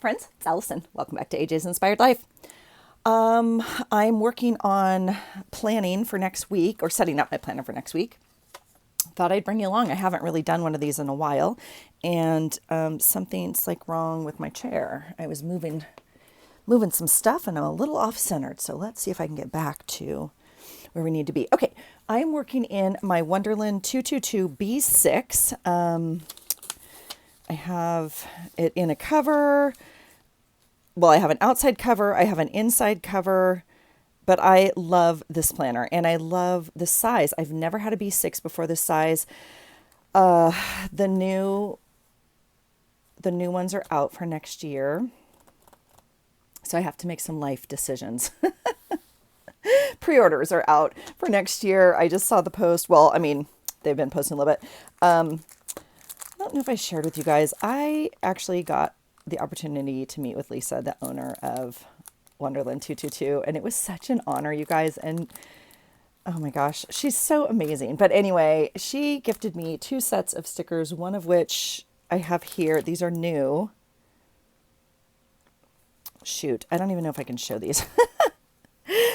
friends, it's Allison. Welcome back to AJ's Inspired Life. I'm working on planning for next week, or setting up my planner for next week. Thought I'd bring you along. I haven't really done one of these in a while, and something's like wrong with my chair. I was moving some stuff, and I'm a little off-centered. So let's see if I can get back to where we need to be. Okay, I'm working in my wonderland222 B6. I have it in a cover. Well, I have an outside cover, I have an inside cover, but I love this planner and I love the size. I've never had a B6 before this size. The new ones are out for next year. So I have to make some life decisions. Pre-orders are out for next year. I just saw the post. Well, I mean, they've been posting a little bit. I don't know if I shared with you guys. I actually got the opportunity to meet with Lisa, the owner of wonderland222, and it was such an honor, you guys. And oh my gosh, she's so amazing. But anyway, she gifted me 2 sets of stickers, one of which I have here. These are new. Shoot, I don't even know if I can show these.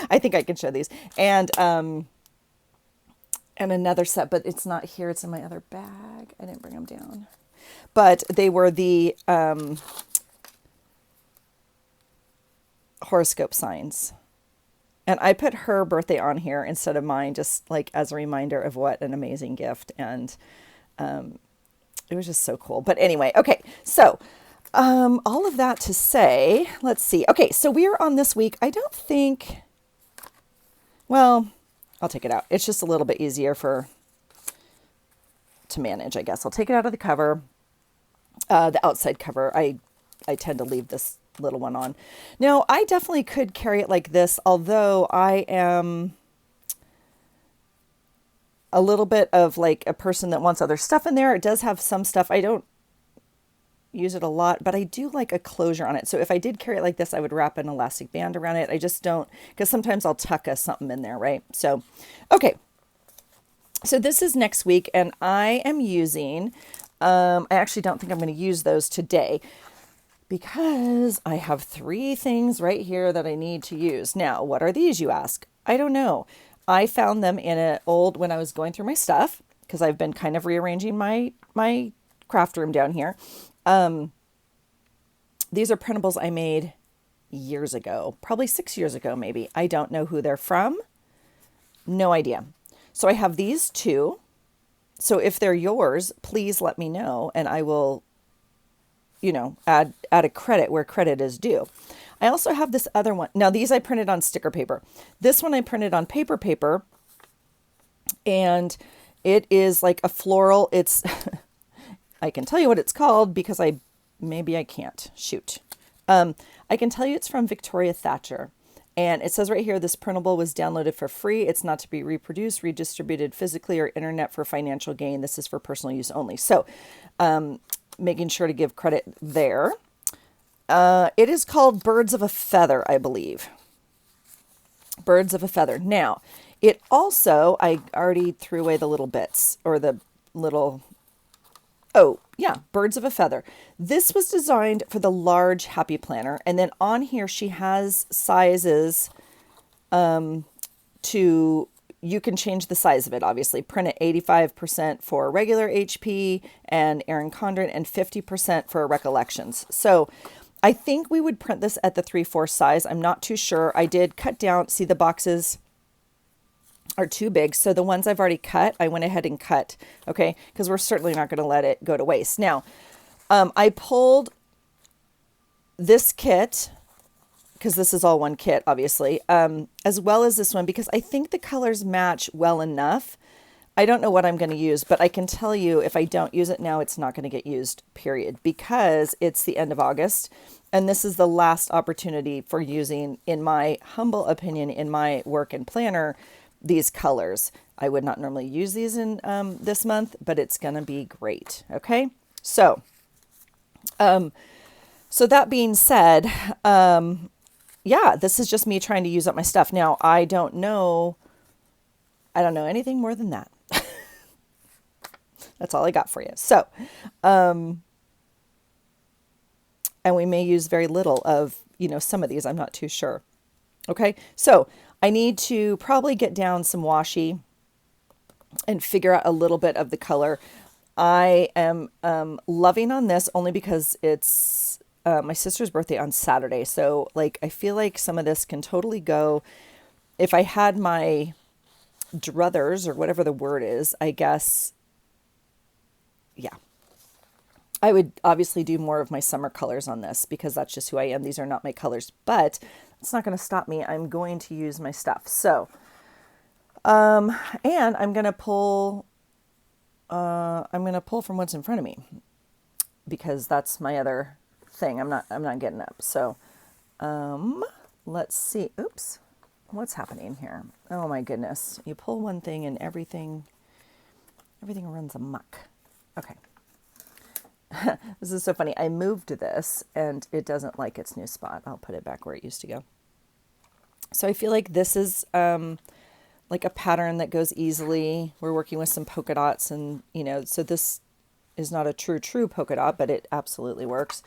I think I can show these. And another set, but it's not here. It's in my other bag. I didn't bring them down. But they were the horoscope signs. And I put her birthday on here instead of mine, just like as a reminder of what an amazing gift. And it was just so cool. But anyway, okay. So all of that to say, let's see. Okay, so we are on this week. I don't think, well, I'll take it out. It's just a little bit easier to manage, I guess. I'll take it out of the cover, the outside cover. I tend to leave this little one on. Now, I definitely could carry it like this, although I am a little bit of like a person that wants other stuff in there. It does have some stuff. I don't use it a lot, but I do like a closure on it. So if I did carry it like this, I would wrap an elastic band around it. I just don't, because sometimes I'll tuck something in there, right? So, okay. So this is next week, and I am using, I actually don't think I'm going to use those today because I have 3 things right here that I need to use. Now, what are these, you ask? I don't know. I found them in when I was going through my stuff, because I've been kind of rearranging my craft room down here. These are printables I made years ago, probably 6 years ago, maybe. I don't know who they're from. No idea. So I have these 2. So if they're yours, please let me know, and I will, add a credit where credit is due. I also have this other one. Now, these I printed on sticker paper. This one I printed on paper, and it is like a floral. It's I can tell you what it's called because maybe I can't. Shoot. I can tell you it's from Victoria Thatcher. And it says right here, this printable was downloaded for free. It's not to be reproduced, redistributed physically, or internet for financial gain. This is for personal use only. So making sure to give credit there. It is called Birds of a Feather, I believe. Birds of a Feather. Now, it also, I already threw away the little bits, or the little... Oh, yeah, Birds of a Feather. This was designed for the large Happy Planner. And then on here, she has sizes you can change the size of it, obviously. Print it 85% for regular HP and Erin Condren, and 50% for Recollections. So I think we would print this at the 3/4 size. I'm not too sure. I did cut down, see the boxes are too big. So the ones I've already cut, I went ahead and cut, okay? Because we're certainly not going to let it go to waste. Now, I pulled this kit, because this is all one kit, obviously, as well as this one, because I think the colors match well enough. I don't know what I'm going to use, but I can tell you if I don't use it now, it's not going to get used, period, because it's the end of August. And this is the last opportunity for using, in my humble opinion, in my work and planner, these colors. I would not normally use these in this month, but it's going to be great. Okay. So that being said, yeah, this is just me trying to use up my stuff. Now, I don't know anything more than that. That's all I got for you. So, And we may use very little of, some of these. I'm not too sure. Okay, so I need to probably get down some washi and figure out a little bit of the color. I am loving on this only because it's my sister's birthday on Saturday. So like, I feel like some of this can totally go. If I had my druthers or whatever the word is, I guess, yeah, I would obviously do more of my summer colors on this because that's just who I am. These are not my colors, but it's not going to stop me. I'm going to use my stuff. So, and I'm going to pull from what's in front of me because that's my other thing. I'm not getting up. So, let's see. Oops. What's happening here? Oh my goodness. You pull one thing and everything runs amok. Okay. This is so funny. I moved this and it doesn't like its new spot. I'll put it back where it used to go. So I feel like this is like a pattern that goes easily. We're working with some polka dots and, so this is not a true polka dot, but it absolutely works.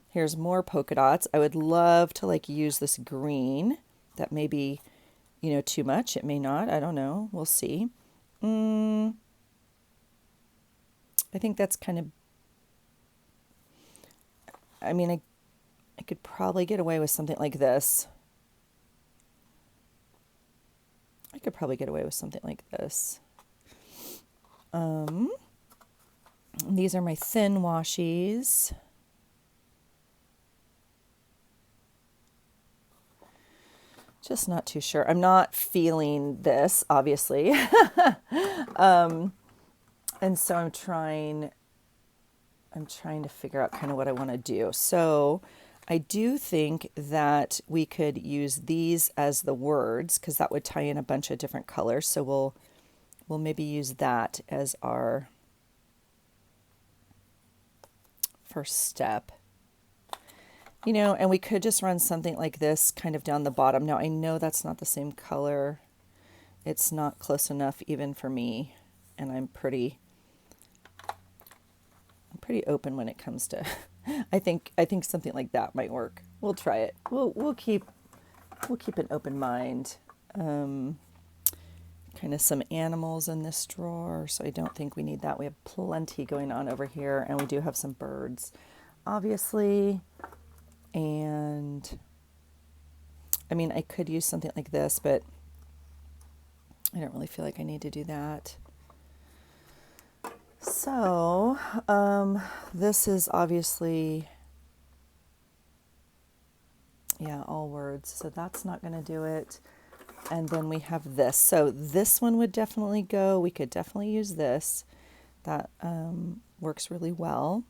Here's more polka dots. I would love to like use this green. That may be, too much. It may not. I don't know. We'll see. I think that's kind of, I could probably get away with something like this. These are my thin washies. Just not too sure. I'm not feeling this, obviously. And so I'm trying to figure out kind of what I want to do. So I do think that we could use these as the words because that would tie in a bunch of different colors. So we'll maybe use that as our first step. And we could just run something like this kind of down the bottom. Now I know that's not the same color. It's not close enough even for me. And I'm pretty open when it comes to, I think something like that might work. We'll try it. We'll keep an open mind. Kind of some animals in this drawer. So I don't think we need that. We have plenty going on over here and we do have some birds, obviously. And I could use something like this, but I don't really feel like I need to do that. So, this is obviously, all words. So that's not going to do it. And then we have this. So this one would definitely go. We could definitely use this. That works really well.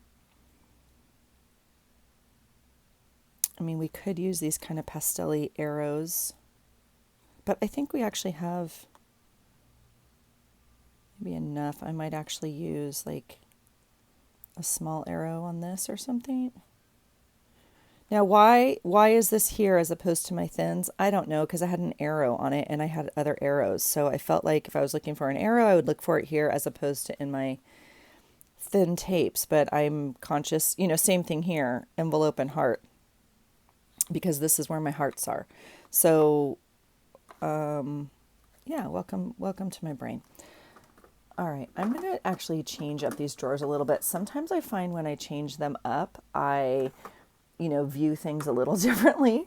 We could use these kind of pastel-y arrows, but I think we actually have maybe enough. I might actually use like a small arrow on this or something. Now, why is this here as opposed to my thins? I don't know, because I had an arrow on it and I had other arrows. So I felt like if I was looking for an arrow, I would look for it here as opposed to in my thin tapes. But I'm conscious, same thing here, envelope and heart, because this is where my hearts are. So, yeah, welcome to my brain. All right, I'm going to actually change up these drawers a little bit. Sometimes I find when I change them up, I view things a little differently.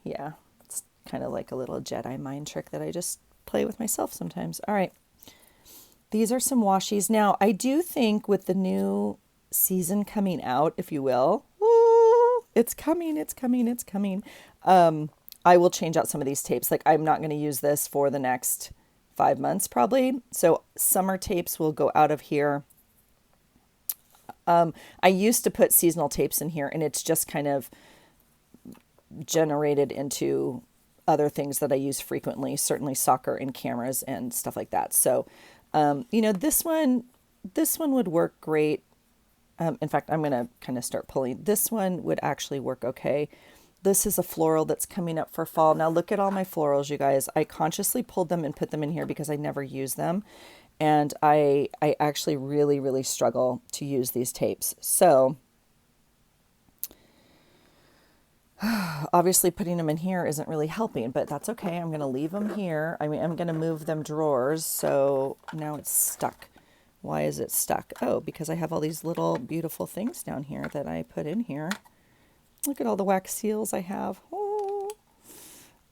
Yeah, it's kind of like a little Jedi mind trick that I just play with myself sometimes. All right, these are some washies. Now, I do think with the new season coming out, if you will, it's coming. I will change out some of these tapes. Like, I'm not going to use this for the next 5 months probably. So summer tapes will go out of here. I used to put seasonal tapes in here and it's just kind of generated into other things that I use frequently, certainly soccer and cameras and stuff like that. So, this one would work great. In fact, I'm going to kind of start pulling. This one would actually work okay. This is a floral that's coming up for fall. Now look at all my florals, you guys. I consciously pulled them and put them in here because I never use them. And I actually really, really struggle to use these tapes. So Obviously putting them in here isn't really helping, but that's okay. I'm going to leave them here. I mean, I'm going to move them drawers. So now it's stuck. Why is it stuck? Oh, because I have all these little beautiful things down here that I put in here. Look at all the wax seals I have. Oh.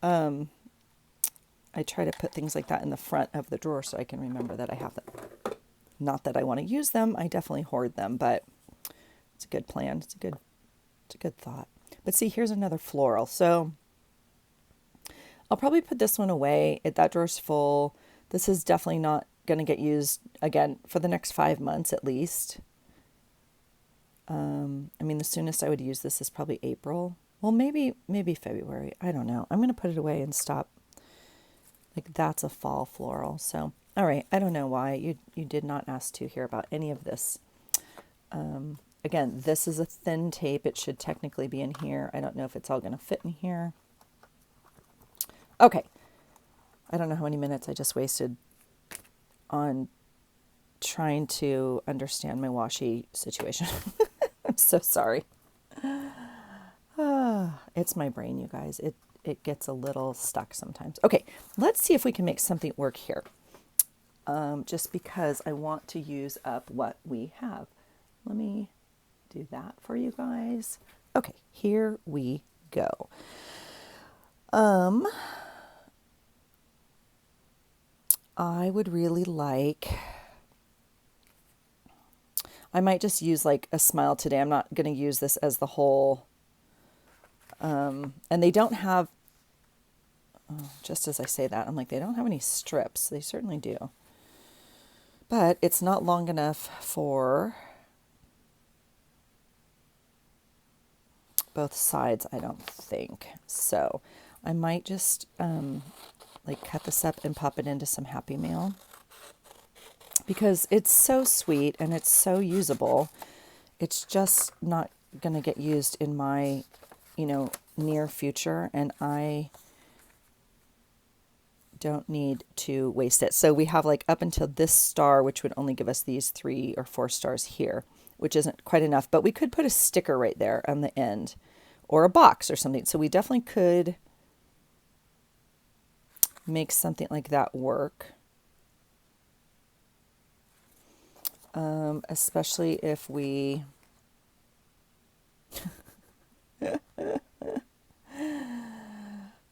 I try to put things like that in the front of the drawer so I can remember that I have them. Not that I want to use them. I definitely hoard them, but it's a good plan. It's a good thought. But see, here's another floral. So I'll probably put this one away. That drawer's full. This is definitely not going to get used again for the next 5 months at least. I mean, the soonest I would use this is probably April. Well, maybe February. I don't know. I'm going to put it away and stop. Like, that's a fall floral. So, all right. I don't know why you did not ask to hear about any of this. Again, this is a thin tape. It should technically be in here. I don't know if it's all going to fit in here. Okay. I don't know how many minutes I just wasted on trying to understand my washi situation. I'm so sorry. It's my brain, you guys. It gets a little stuck sometimes. Okay, let's see if we can make something work here. Just because I want to use up what we have. Let me do that for you guys. Okay, here we go. I would really like, I might just use like a smile today. I'm not going to use this as the whole, and they don't have, just as I say that, I'm like, they don't have any strips. They certainly do. But it's not long enough for both sides, I don't think. So I might just like cut this up and pop it into some Happy Mail because it's so sweet and it's so usable. It's just not going to get used in my, near future, and I don't need to waste it. So we have like up until this star, which would only give us these 3 or 4 stars here, which isn't quite enough, but we could put a sticker right there on the end or a box or something. So we definitely could make something like that work. Especially if we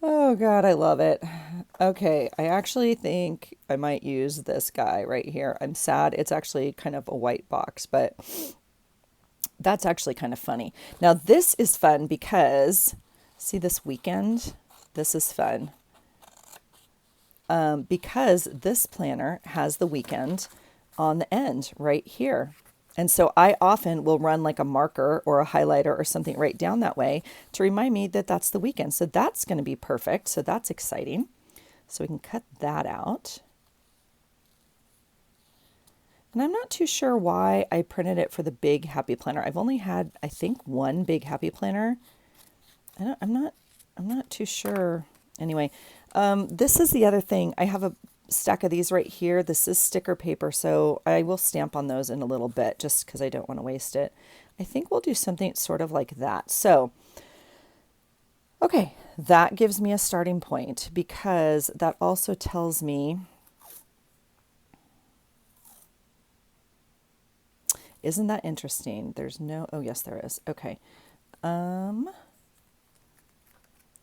oh God, I love it. Okay, I actually think I might use this guy right here. I'm sad. It's actually kind of a white box, but that's actually kind of funny. Now this is fun because, see this weekend? This is fun. Because this planner has the weekend on the end right here. And so I often will run like a marker or a highlighter or something right down that way to remind me that that's the weekend. So that's going to be perfect. So that's exciting. So we can cut that out. And I'm not too sure why I printed it for the big Happy Planner. I've only had, I think, one big Happy Planner. I'm not too sure. Anyway, this is the other thing. I have a stack of these right here. This is sticker paper, so I will stamp on those in a little bit just because I don't want to waste it. I think we'll do something sort of like that. So, okay, that gives me a starting point because that also tells me, isn't that interesting? There's no, oh yes, there is. Okay. I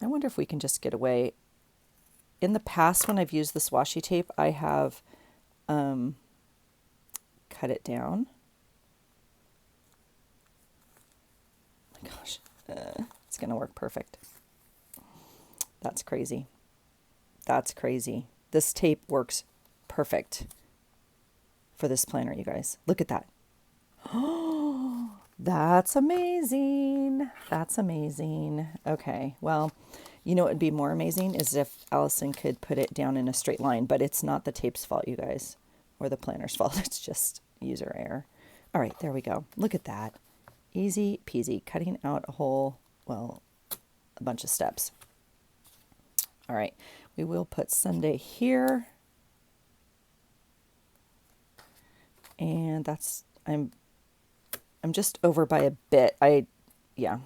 wonder if we can just get away. In the past, when I've used this washi tape, I have cut it down. Oh my gosh, it's going to work perfect. That's crazy. That's crazy. This tape works perfect for this planner, you guys. Look at that. Oh, that's amazing. That's amazing. Okay, well, you know what would be more amazing is if Allison could put it down in a straight line, but it's not the tape's fault, you guys, or the planner's fault. It's just user error. All right, there we go. Look at that. Easy peasy, cutting out a whole, well, a bunch of steps. All right, we will put Sunday here. And that's, I'm just over by a bit. Yeah,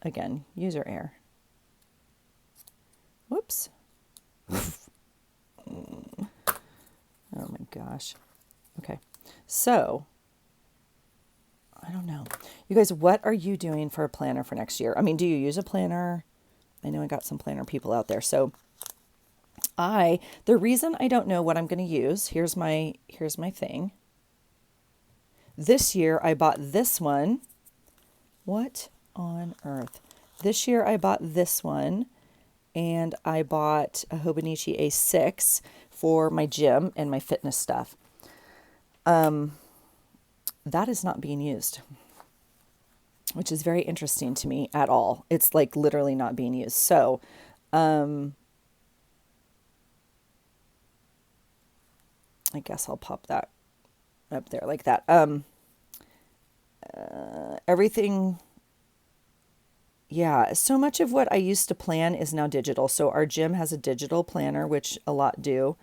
again, user error. Whoops. Oh my gosh. Okay. So, I don't know. You guys, what are you doing for a planner for next year? I mean, do you use a planner? I know I got some planner people out there. So, the reason I don't know what I'm going to use, here's my thing. This year I bought this one. What on earth? This year I bought this one, and I bought a Hobonichi A6 for my gym and my fitness stuff. That is not being used, which is very interesting to me at all. It's like literally not being used. So, I guess I'll pop that up there like that. Everything, yeah, so much of what I used to plan is now digital. So our gym has a digital planner, which a lot do.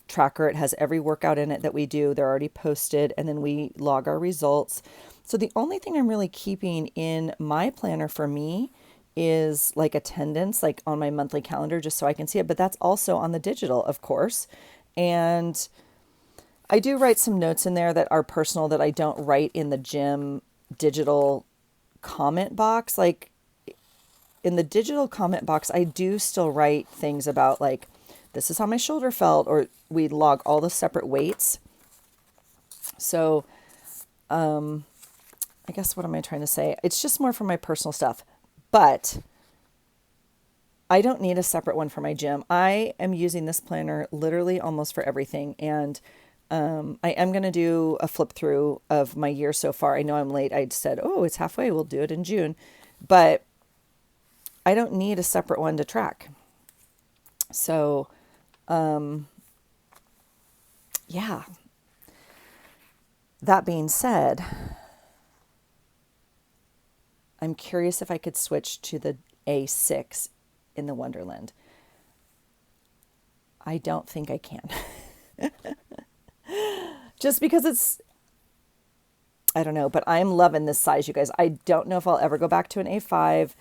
Tracker, it has every workout in it that we do. They're already posted, and then we log our results. So the only thing I'm really keeping in my planner for me is like attendance, like on my monthly calendar, just so I can see it. But that's also on the digital, of course. And I do write some notes in there that are personal that I don't write in the gym digital comment box. Like in the digital comment box, I do still write things about like, this is how my shoulder felt, or we log all the separate weights. So, I guess what am I trying to say? It's just more for my personal stuff, but I don't need a separate one for my gym. I am using this planner literally almost for everything. And I am going to do a flip through of my year so far. I know I'm late. I said, oh, it's halfway. We'll do it in June. But I don't need a separate one to track. So, yeah. That being said, I'm curious if I could switch to the A6 in the Wonderland. I don't think I can. Just because I don't know, but I'm loving this size, you guys. I don't know if I'll ever go back to an A5.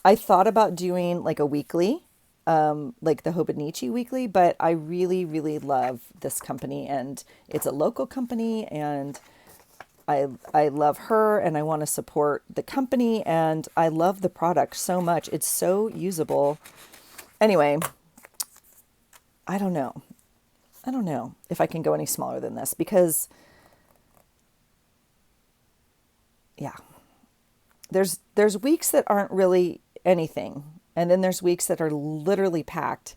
I thought about doing like a weekly, like the Hobonichi weekly, but I really, really love this company, and it's a local company, and I love her, and I want to support the company, and I love the product so much. It's so usable. Anyway, I don't know if I can go any smaller than this, because yeah, there's weeks that aren't really anything, and then there's weeks that are literally packed.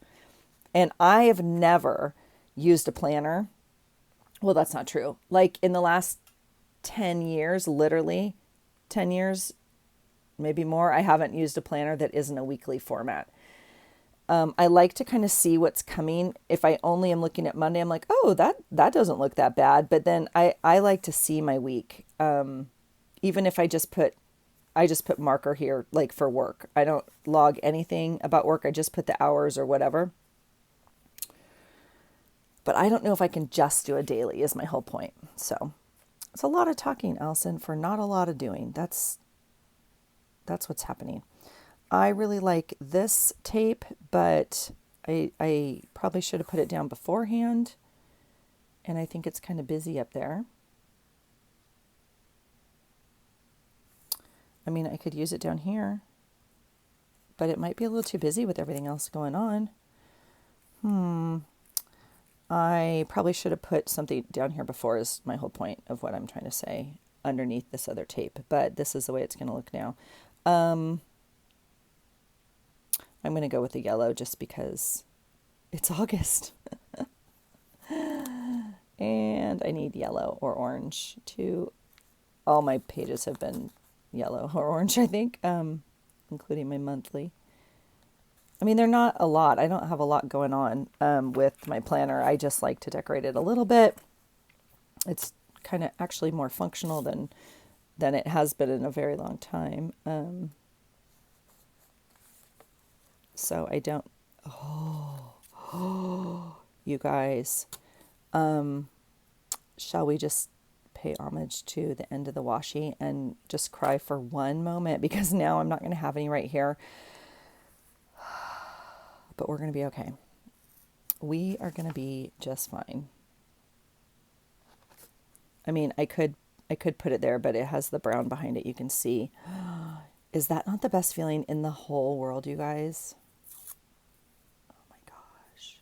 And I have never used a planner. Well, that's not true. Like in the last 10 years, literally 10 years, maybe more, I haven't used a planner that isn't a weekly format. I like to kind of see what's coming. If I only am looking at Monday, I'm like, oh, that doesn't look that bad. But then I like to see my week. Even if I just put marker here, like for work. I don't log anything about work. I just put the hours or whatever. But I don't know if I can just do a daily is my whole point. So it's a lot of talking, Allison, for not a lot of doing. That's what's happening. I really like this tape, but I probably should have put it down beforehand. And I think it's kind of busy up there. I mean, I could use it down here, but it might be a little too busy with everything else going on. I probably should have put something down here before is my whole point of what I'm trying to say underneath this other tape, but this is the way it's going to look now. I'm going to go with the yellow just because it's August. And I need yellow or orange too. All my pages have been yellow or orange, I think, including my monthly. I mean, they're not a lot. I don't have a lot going on with my planner. I just like to decorate it a little bit. It's kind of actually more functional than it has been in a very long time. So I don't, you guys, shall we just pay homage to the end of the washi and just cry for one moment, because now I'm not going to have any right here. but we're going to be okay. We are going to be just fine. I mean, I could put it there, but it has the brown behind it. You can see. Is that not the best feeling in the whole world, you guys? Oh my gosh.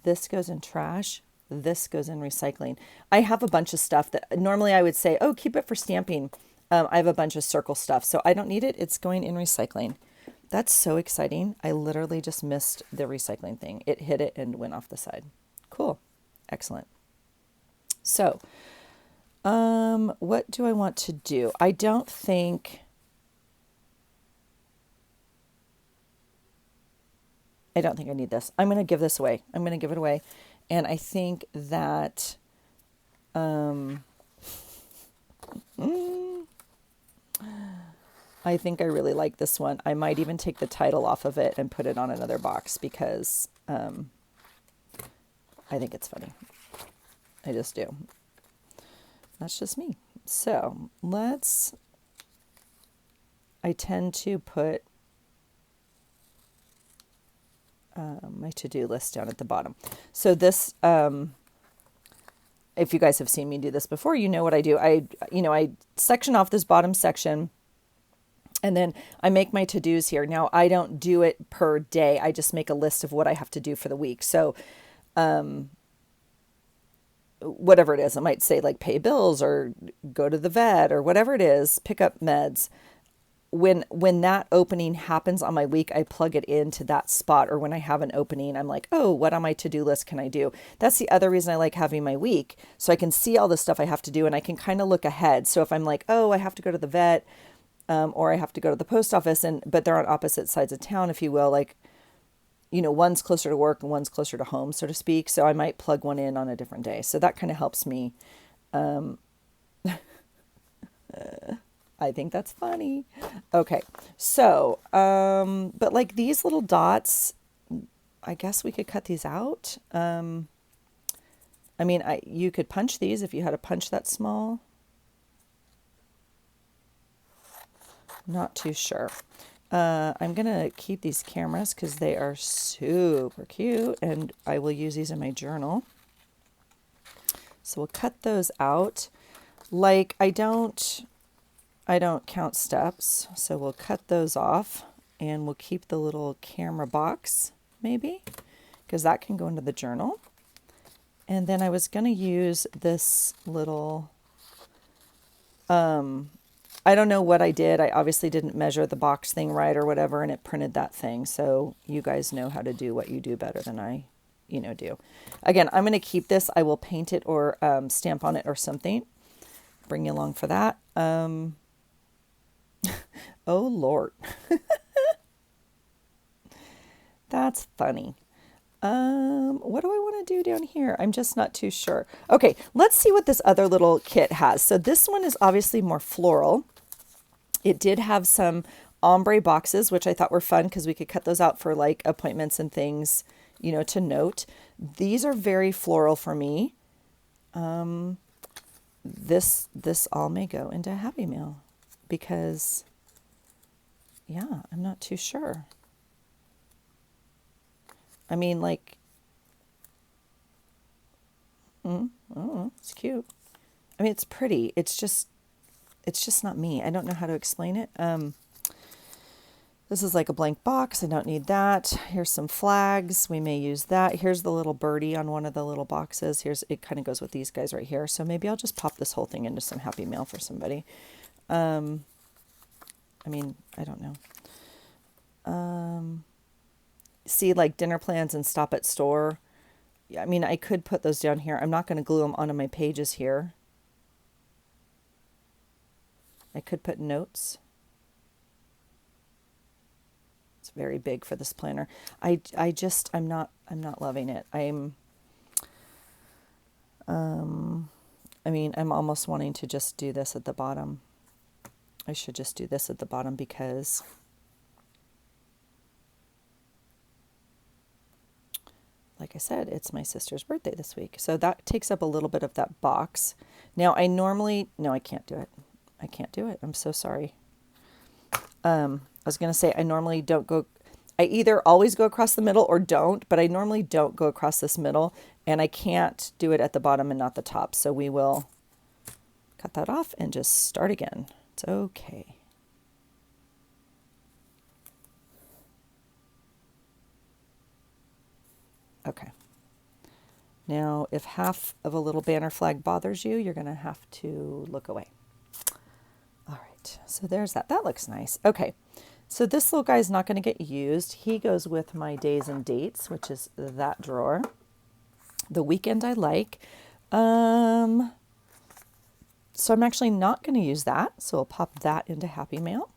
This goes in trash. This goes in recycling. I have a bunch of stuff that normally I would say, oh, keep it for stamping. I have a bunch of circle stuff, so I don't need it. It's going in recycling. That's so exciting. I literally just missed the recycling thing. It hit it and went off the side. Cool. Excellent. So, what do I want to do? I don't think I need this. I'm going to give this away. I'm going to give it away. And I think that, I think I really like this one. I might even take the title off of it and put it on another box because, I think it's funny. I just do. That's just me. So I tend to put my to-do list down at the bottom. So this, if you guys have seen me do this before, you know what I do. I section off this bottom section and then I make my to-dos here. Now I don't do it per day. I just make a list of what I have to do for the week. So, whatever it is, I might say like pay bills or go to the vet or whatever it is, pick up meds. When that opening happens on my week, I plug it into that spot. Or when I have an opening, I'm like, oh, what on my to-do list can I do? That's the other reason I like having my week. So I can see all the stuff I have to do and I can kind of look ahead. So if I'm like, oh, I have to go to the vet, or I have to go to the post office, but they're on opposite sides of town, if you will, like, one's closer to work and one's closer to home, so to speak. So I might plug one in on a different day. So that kind of helps me. I think that's funny. Okay. So, but like these little dots, I guess we could cut these out. I mean, you could punch these if you had a punch that small. Not too sure. I'm going to keep these cameras because they are super cute and I will use these in my journal. So we'll cut those out. Like I don't count steps. So we'll cut those off and we'll keep the little camera box maybe because that can go into the journal. And then I was going to use this little, I don't know what I did. I obviously didn't measure the box thing right or whatever, and it printed that thing. So you guys know how to do what you do better than I, do. Again, I'm going to keep this. I will paint it or stamp on it or something. Bring you along for that. Oh, Lord. That's funny. What do I want to do down here? I'm just not too sure. Okay, let's see what this other little kit has. So this one is obviously more floral. It did have some ombre boxes, which I thought were fun because we could cut those out for like appointments and things, to note. These are very floral for me. This all may go into a Happy Meal because, yeah, I'm not too sure. I mean, like, oh, it's cute. I mean, it's pretty. It's just not me. I don't know how to explain it. This is like a blank box. I don't need that. Here's some flags. We may use that. Here's the little birdie on one of the little boxes. It kind of goes with these guys right here. So maybe I'll just pop this whole thing into some Happy Mail for somebody. I mean, I don't know. See, like dinner plans and stop at store. I mean, I could put those down here. I'm not going to glue them onto my pages here. I could put notes. It's very big for this planner. I'm not loving it. I mean, I'm almost wanting to just do this at the bottom. I should just do this at the bottom because like I said, it's my sister's birthday this week. So that takes up a little bit of that box. Now no, I can't do it. I can't do it. I'm so sorry. I was going to say, I normally don't go, I either always go across the middle or don't, but I normally don't go across this middle, and I can't do it at the bottom and not the top. So we will cut that off and just start again. It's okay. Okay. Now, if half of a little banner flag bothers you, you're going to have to look away. All right, so there's that. That looks nice. Okay, so this little guy is not going to get used. He goes with my days and dates, which is that drawer. The weekend I like. So I'm actually not going to use that. So I'll pop that into Happy Mail.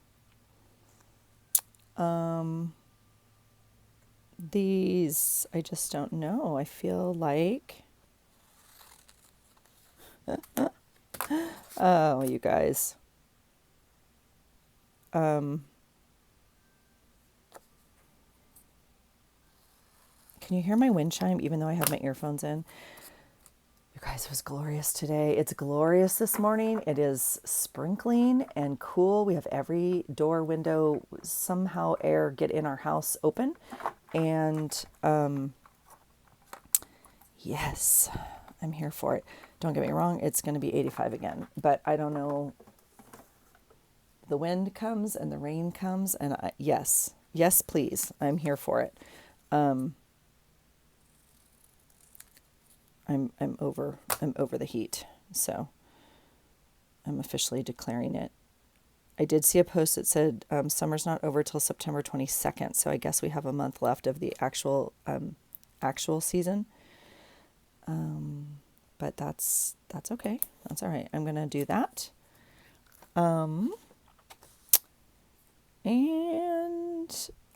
These, I just don't know. I feel like, oh, you guys. Can you hear my wind chime even though I have my earphones in? You guys, it was glorious today. It's glorious this morning. It is sprinkling and cool. We have every door, window, somehow air get in our house open. And yes, I'm here for it. Don't get me wrong, it's going to be 85 again, but I don't know. The wind comes and the rain comes, and yes, please, I'm here for it. I'm over the heat, so I'm officially declaring it. I did see a post that said summer's not over till September 22nd, so I guess we have a month left of the actual season. But that's okay. That's all right. I'm gonna do that. And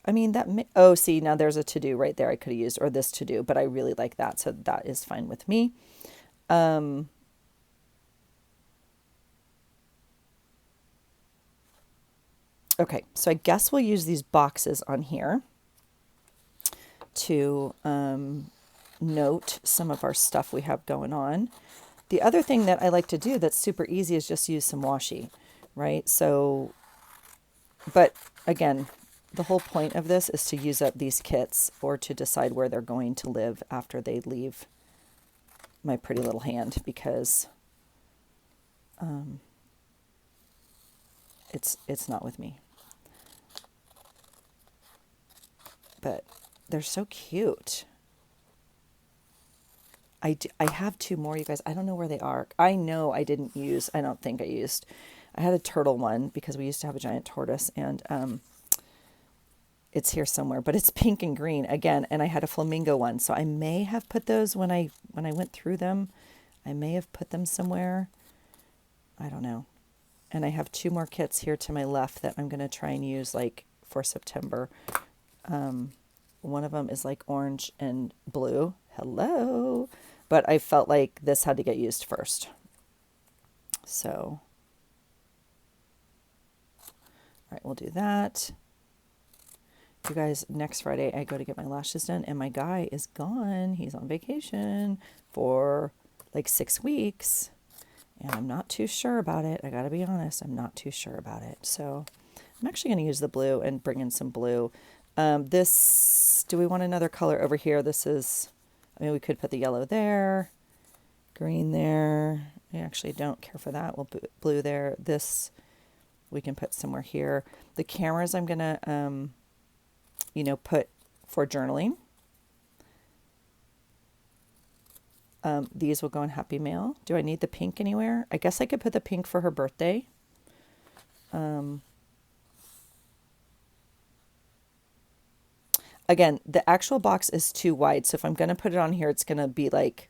I mean see, now there's a to-do right there I could have used, or this to-do, but I really like that, so that is fine with me. Okay, so I guess we'll use these boxes on here to note some of our stuff we have going on. The other thing that I like to do that's super easy is just use some washi, right? So, but again, the whole point of this is to use up these kits or to decide where they're going to live after they leave my pretty little hand, because it's not with me. But they're so cute. I have two more, you guys. I don't know where they are. I know I don't think I used. I had a turtle one because we used to have a giant tortoise, and it's here somewhere, but it's pink and green again. And I had a flamingo one, so I may have put those when I went through them. I may have put them somewhere. I don't know. And I have two more kits here to my left that I'm going to try and use like for September. One of them is like orange and blue. Hello. But I felt like this had to get used first. So, all right, we'll do that. You guys, next Friday I go to get my lashes done, and my guy is gone. He's on vacation for like 6 weeks, and I'm not too sure about it. I gotta be honest, I'm not too sure about it. So I'm actually going to use the blue and bring in some blue. Do we want another color over here? We could put the yellow there, green there. I actually don't care for that. We'll put blue there. This we can put somewhere here. The cameras I'm going to, put for journaling. These will go in Happy Mail. Do I need the pink anywhere? I guess I could put the pink for her birthday. Again, the actual box is too wide, so if I'm going to put it on here, it's going to be like,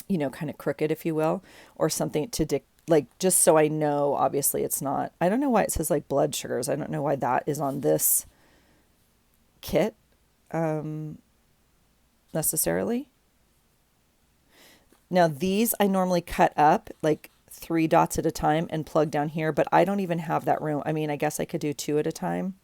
kind of crooked, if you will, or something to just so I know, obviously it's not. I don't know why it says like blood sugars. I don't know why that is on this kit necessarily. Now these I normally cut up like 3 dots at a time and plug down here, but I don't even have that room. I mean, I guess I could do 2 at a time.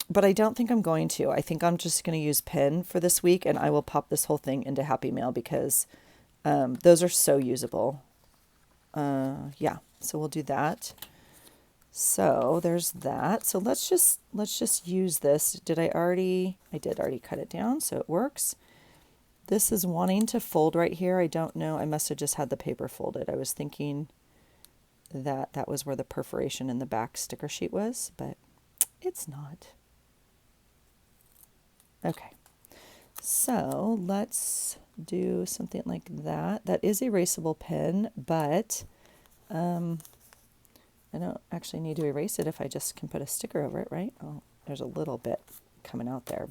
But I don't think I'm going to. I think I'm just going to use pen for this week, and I will pop this whole thing into Happy Mail because those are so usable. Yeah, so we'll do that. So there's that. So let's just use this. I did already cut it down, so it works. This is wanting to fold right here. I don't know. I must have just had the paper folded. I was thinking that that was where the perforation in the back sticker sheet was, but it's not. Okay. So let's do something like that. That is erasable pen, but I don't actually need to erase it if I just can put a sticker over it, right? Oh, there's a little bit coming out there,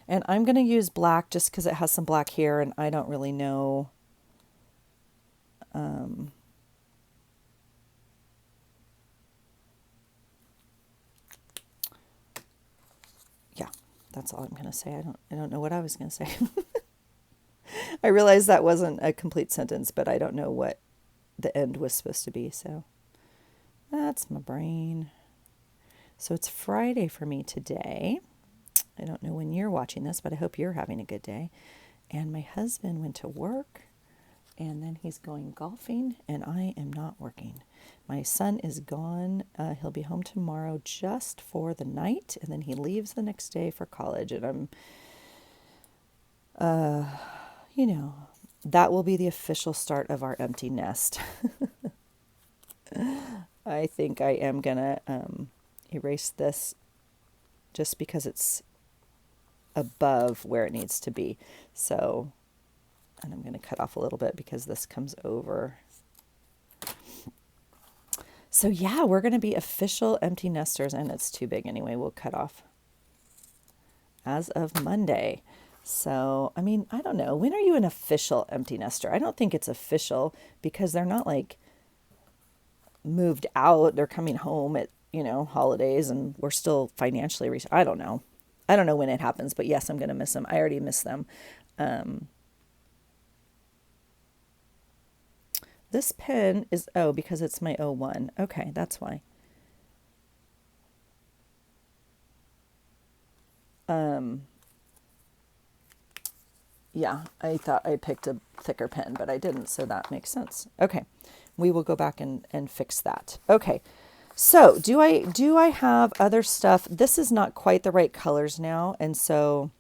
and I'm going to use black just because it has some black here and I don't really know. Yeah, that's all I'm going to say. I don't know what I was going to say. I realized that wasn't a complete sentence, but I don't know what the end was supposed to be, so that's my brain. So it's Friday for me today. I don't know when you're watching this, but I hope you're having a good day. And my husband went to work, and then he's going golfing, and I am not working. My son is gone. He'll be home tomorrow just for the night, and then he leaves the next day for college. And that will be the official start of our empty nest. I think I am going to erase this just because it's above where it needs to be. So, and I'm going to cut off a little bit because this comes over. So yeah, we're going to be official empty nesters, and it's too big anyway. We'll cut off as of Monday. So, I mean, I don't know. When are you an official empty nester? I don't think it's official because they're not like moved out. They're coming home at, holidays, and we're still financially, I don't know. I don't know when it happens, but yes, I'm going to miss them. I already miss them. This pen is, because it's my 01. Okay, that's why. Yeah, I thought I picked a thicker pen, but I didn't, so that makes sense. Okay, we will go back and fix that. Okay, so do I have other stuff? This is not quite the right colors now, and so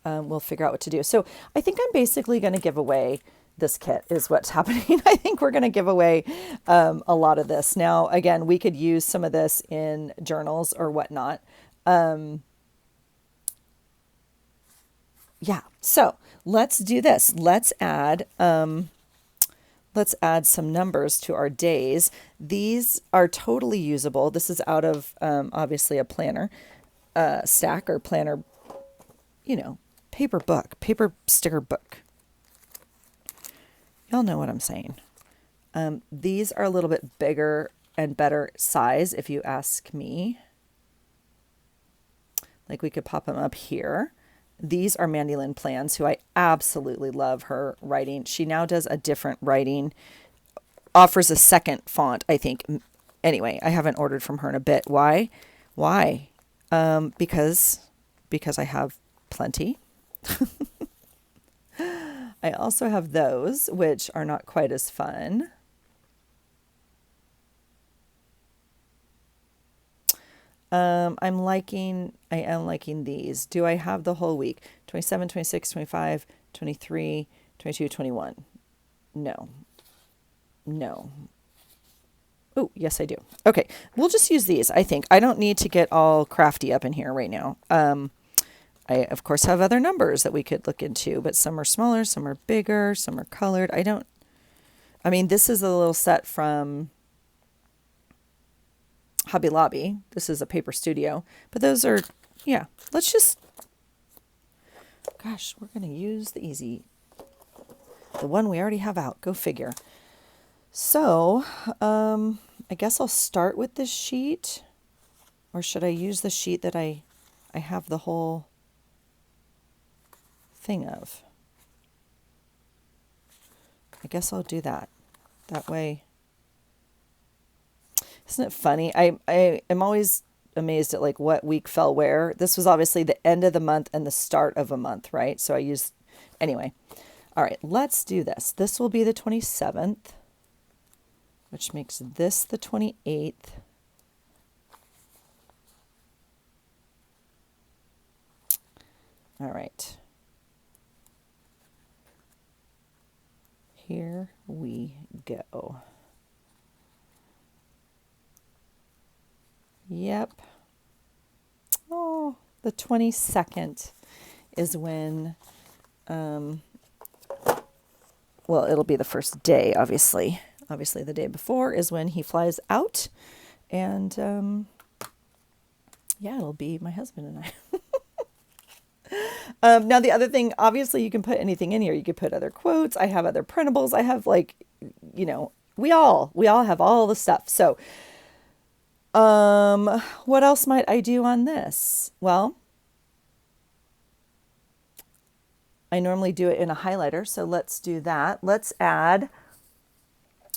we'll figure out what to do. So I think I'm basically going to give away this kit is what's happening. I think we're going to give away a lot of this. Now, again, we could use some of this in journals or whatnot. Yeah, so let's do this. Let's add some numbers to our days. These are totally usable. This is out of obviously a planner stack or planner, paper book, paper sticker book. Y'all know what I'm saying. These are a little bit bigger and better size if you ask me. Like we could pop them up here. These are Mandy Lynn Plans, who I absolutely love her writing. She now does a different writing, offers a second font, I think. Anyway, I haven't ordered from her in a bit. Why? Because I have plenty. I also have those, which are not quite as fun. I am liking these. Do I have the whole week? 27, 26, 25, 23, 22, 21. No. Oh, yes, I do. Okay. We'll just use these, I think. I don't need to get all crafty up in here right now. I, of course, have other numbers that we could look into, but some are smaller, some are bigger, some are colored. This is a little set from Hobby Lobby. This is a paper studio, but those are, yeah, we're going to use the one we already have out. Go figure. So, I guess I'll start with this sheet, or should I use the sheet that I have the whole thing of? I guess I'll do that. That way. Isn't it funny? I am always amazed at like what week fell where. This was obviously the end of the month and the start of a month, right? So anyway. All right, let's do this. This will be the 27th. which makes this the 28th. All right. Here we go. Yep. Oh, the 22nd is when, well, it'll be the first day, obviously. Obviously, the day before is when he flies out. And yeah, it'll be my husband and I. Now, the other thing, obviously, you can put anything in here. You could put other quotes. I have other printables. I have like, you know, we all have all the stuff. So, what else might I do on this? Well, I normally do it in a highlighter. So let's do that. Let's add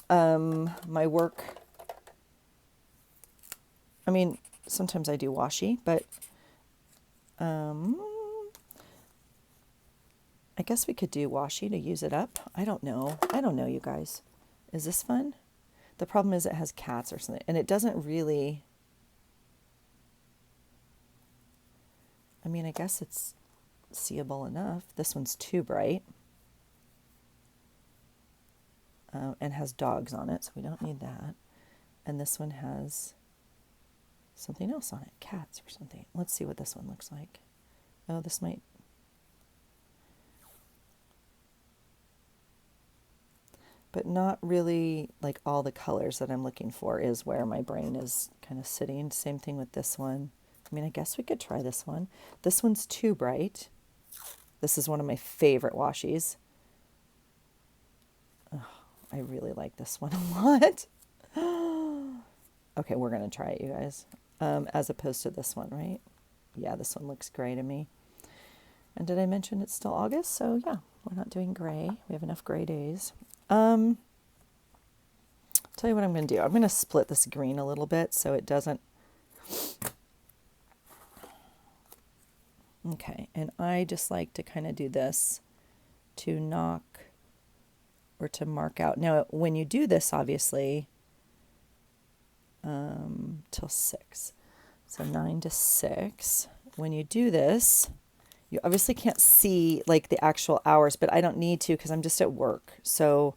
my work. I mean, sometimes I do washi, but I guess we could do washi to use it up. I don't know. I don't know, you guys. Is this fun? The problem is it has cats or something, and it doesn't really, I mean, I guess it's seeable enough. This one's too bright and has dogs on it, so we don't need that. And this one has something else on it, cats or something. Let's see what this one looks like. Oh, this might, but not really like all the colors that I'm looking for is where my brain is kind of sitting. Same thing with this one. I mean, I guess we could try this one. This one's too bright. This is one of my favorite washis. Oh, I really like this one a lot. Okay, we're going to try it, you guys. As opposed to this one, right? Yeah, this one looks gray to me. And did I mention it's still August? So yeah, we're not doing gray. We have enough gray days. Tell you what I'm going to do. I'm going to split this green a little bit so it doesn't. Okay, and I just like to kind of do this to knock or to mark out. Now, when you do this, obviously, till 6. So 9 to 6. When you do this, you obviously can't see like the actual hours, but I don't need to because I'm just at work. So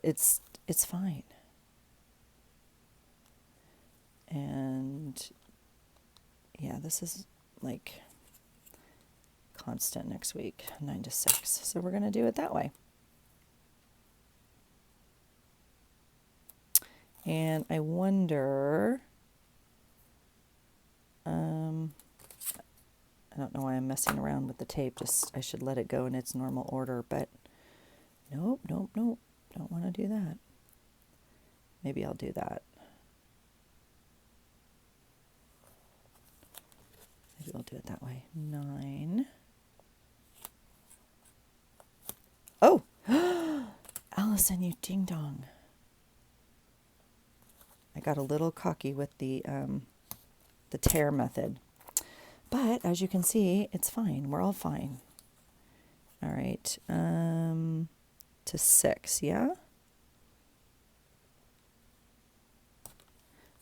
it's fine. And yeah, this is like constant next week, 9 to 6. So we're going to do it that way. And I wonder, I don't know why I'm messing around with the tape. Just I should let it go in its normal order, but nope. Don't want to do that. Maybe I'll do that. Maybe I'll do it that way. 9. Oh, Allison, you ding dong. I got a little cocky with the tear method. But as you can see, it's fine. We're all fine. All right. To 6, yeah?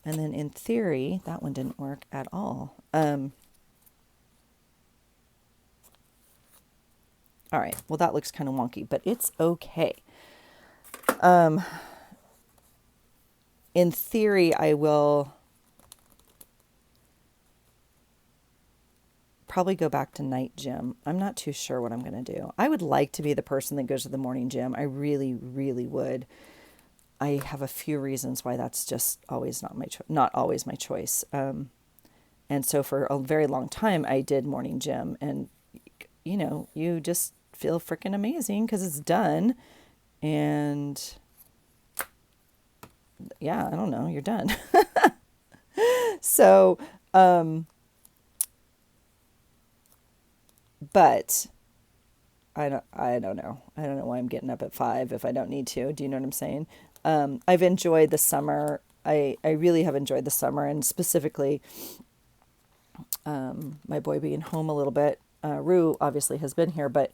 And then in theory, that one didn't work at all. All right. Well, that looks kind of wonky, but it's okay. In theory, I will probably go back to night gym. I'm not too sure what I'm going to do. I would like to be the person that goes to the morning gym. I really, really would. I have a few reasons why that's just always not always my choice. And so for a very long time, I did morning gym, and you know, you just feel freaking amazing because it's done, and yeah, I don't know, you're done. So, but I don't know. I don't know why I'm getting up at 5 if I don't need to. Do you know what I'm saying? I've enjoyed the summer. I really have enjoyed the summer, and specifically my boy being home a little bit. Rue obviously has been here, but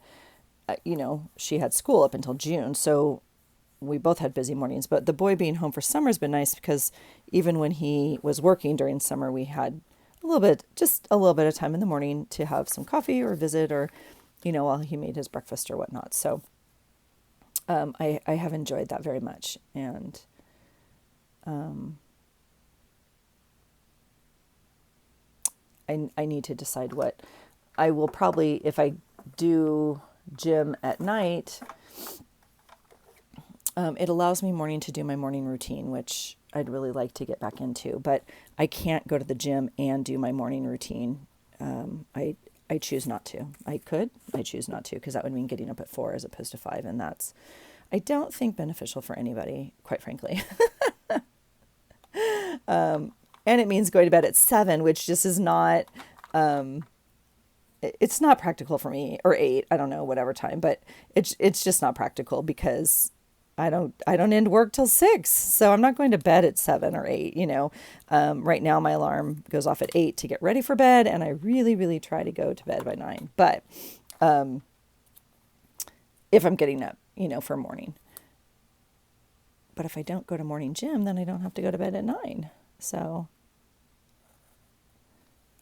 you know, she had school up until June. So we both had busy mornings, but the boy being home for summer has been nice because even when he was working during summer, we had just a little bit of time in the morning to have some coffee or visit or, while he made his breakfast or whatnot. So I have enjoyed that very much. And I need to decide what I will probably, if I do gym at night, it allows me morning to do my morning routine, which I'd really like to get back into, but I can't go to the gym and do my morning routine. I choose not to. I choose not to, because that would mean getting up at 4 as opposed to 5. And that's, I don't think, beneficial for anybody, quite frankly. And it means going to bed at 7, which just is not, it's not practical for me, or 8, I don't know, whatever time, but it's just not practical because I don't end work till 6. So I'm not going to bed at 7 or 8, right now my alarm goes off at 8 to get ready for bed. And I really, really try to go to bed by 9. But, if I'm getting up, for morning, but if I don't go to morning gym, then I don't have to go to bed at 9. So,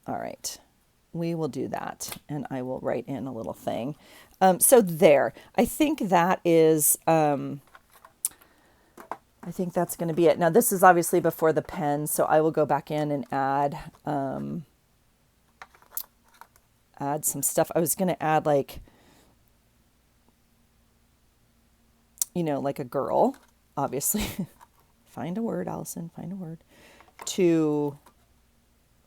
all right, we will do that. And I will write in a little thing. So there, I think that is, I think that's going to be it. Now, this is obviously before the pen, so I will go back in and add some stuff. I was going to add like a girl, obviously. Find a word, Allison, find a word, to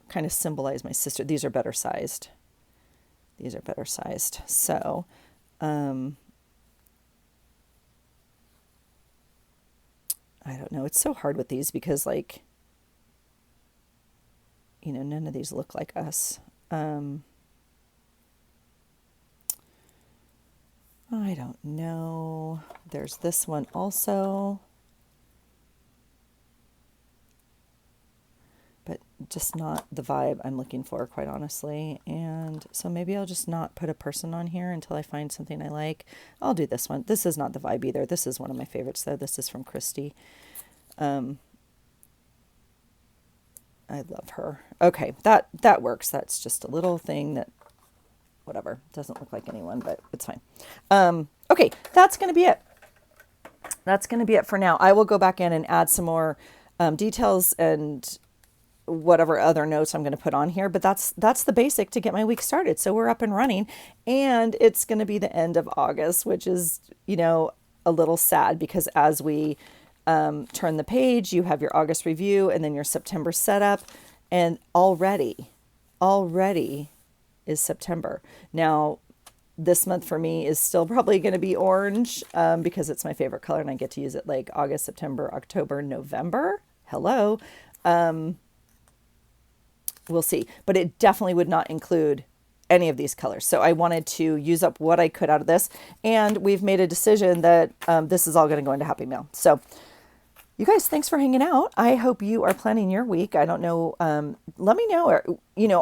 kind of symbolize my sister. These are better sized. So, I don't know. It's so hard with these because none of these look like us. I don't know. There's this one also, but just not the vibe I'm looking for, quite honestly. And so maybe I'll just not put a person on here until I find something I like. I'll do this one. This is not the vibe either. This is one of my favorites, though. This is from Christy. I love her. Okay, that works. That's just a little thing that, whatever, doesn't look like anyone, but it's fine. Okay, that's going to be it. That's going to be it for now. I will go back in and add some more details and whatever other notes I'm going to put on here, but that's the basic to get my week started. So we're up and running, and it's going to be the end of August, which is, a little sad because as we turn the page, you have your August review and then your September setup, and already is September. Now, this month for me is still probably going to be orange because it's my favorite color and I get to use it like August, September, October, November. Hello. We'll see. But it definitely would not include any of these colors. So I wanted to use up what I could out of this. And we've made a decision that this is all going to go into Happy Mail. So you guys, thanks for hanging out. I hope you are planning your week. I don't know. Let me know,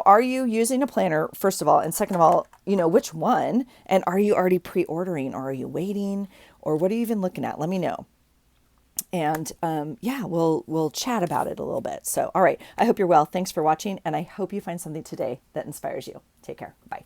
are you using a planner, first of all? And second of all, which one? And are you already pre-ordering, or are you waiting, or what are you even looking at? Let me know. And we'll chat about it a little bit. So, all right. I hope you're well. Thanks for watching. And I hope you find something today that inspires you. Take care. Bye.